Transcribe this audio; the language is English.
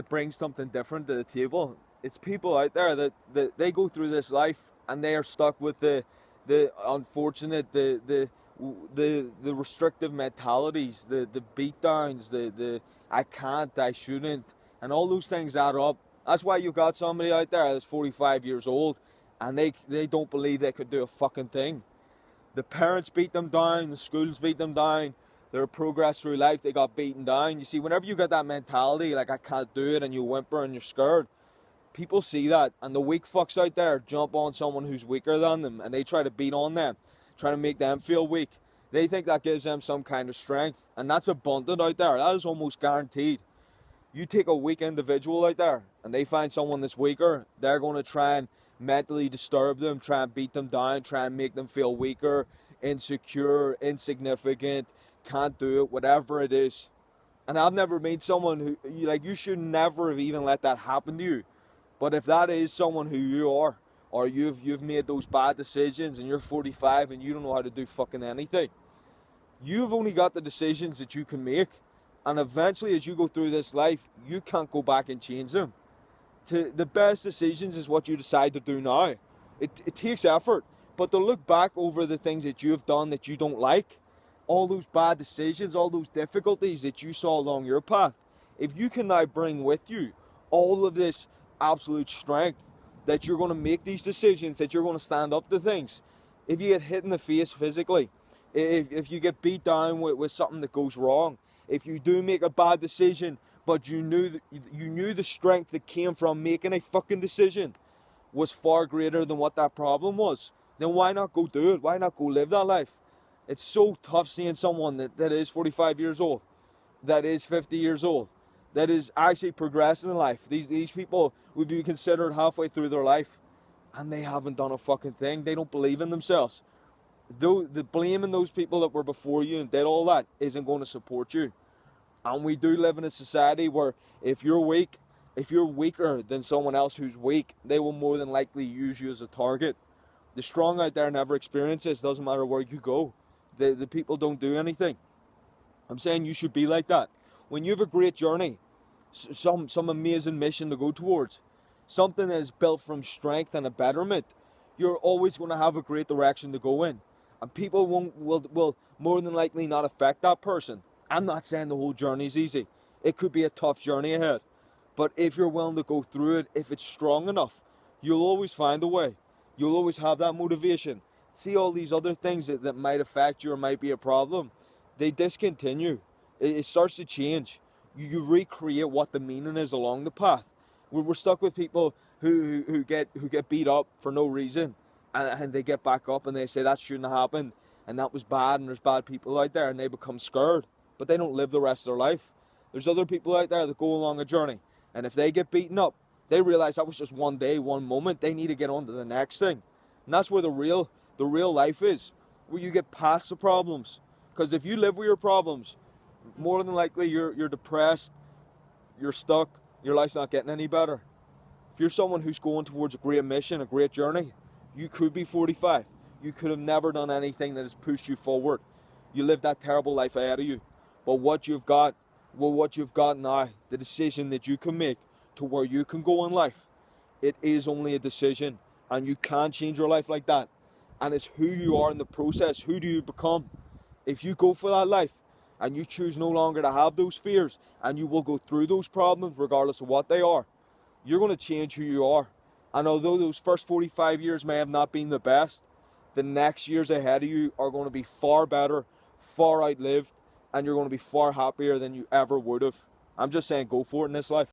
bring something different to the table. It's people out there that they go through this life and they are stuck with the unfortunate, the restrictive mentalities, the beat downs, the I can't, I shouldn't, and all those things add up. That's why you got somebody out there that's 45 years old and they don't believe they could do a fucking thing. The parents beat them down, the schools beat them down, their progress through life, they got beaten down. You see, whenever you get that mentality, like I can't do it, and you whimper and you're scared, people see that, and the weak fucks out there jump on someone who's weaker than them, and they try to beat on them, trying to make them feel weak. They think that gives them some kind of strength, and that's abundant out there. That is almost guaranteed. You take a weak individual out there, and they find someone that's weaker, they're going to try and mentally disturb them, try and beat them down, try and make them feel weaker, insecure, insignificant, can't do it, whatever it is. And I've never met someone who, like, you should never have even let that happen to you. But if that is someone who you are, or you've made those bad decisions and you're 45 and you don't know how to do fucking anything, you've only got the decisions that you can make. And eventually, as you go through this life, you can't go back and change them. The best decisions is what you decide to do now. It takes effort, but to look back over the things that you have done that you don't like, all those bad decisions, all those difficulties that you saw along your path, if you can now bring with you all of this absolute strength that you're going to make these decisions, that you're going to stand up to things. If you get hit in the face physically, if you get beat down with something that goes wrong, if you do make a bad decision, but you knew the strength that came from making a fucking decision was far greater than what that problem was, then why not go do it? Why not go live that life? It's so tough seeing someone that is 45 years old, that is 50 years old, that is actually progressing in life. These people would be considered halfway through their life, and they haven't done a fucking thing. They don't believe in themselves. Though the blaming those people that were before you and did all that isn't going to support you. And we do live in a society where if you're weak, if you're weaker than someone else who's weak, they will more than likely use you as a target. The strong out there never experience this. Doesn't matter where you go. The people don't do anything. I'm saying you should be like that. When you have a great journey, some amazing mission to go towards, something that is built from strength and a betterment, you're always going to have a great direction to go in. And people will more than likely not affect that person. I'm not saying the whole journey is easy. It could be a tough journey ahead. But if you're willing to go through it, if it's strong enough, you'll always find a way. You'll always have that motivation. See, all these other things that might affect you or might be a problem, they discontinue. It starts to change. You recreate what the meaning is along the path. We're stuck with people who get beat up for no reason, and they get back up and they say that shouldn't have happened and that was bad, and there's bad people out there, and they become scared, but they don't live the rest of their life. There's other people out there that go along a journey, and if they get beaten up, they realize that was just one day, one moment. They need to get on to the next thing. And that's where the real life is, where you get past the problems. Because if you live with your problems, more than likely you're depressed, you're stuck, your life's not getting any better. If you're someone who's going towards a great mission, a great journey, you could be 45. You could have never done anything that has pushed you forward. You lived that terrible life ahead of you. But what you've got now, the decision that you can make to where you can go in life, it is only a decision, and you can change your life like that. And it's who you are in the process. Who do you become? If you go for that life and you choose no longer to have those fears, and you will go through those problems regardless of what they are, you're going to change who you are. And although those first 45 years may have not been the best, the next years ahead of you are going to be far better, far outlived, and you're going to be far happier than you ever would have. I'm just saying, go for it in this life.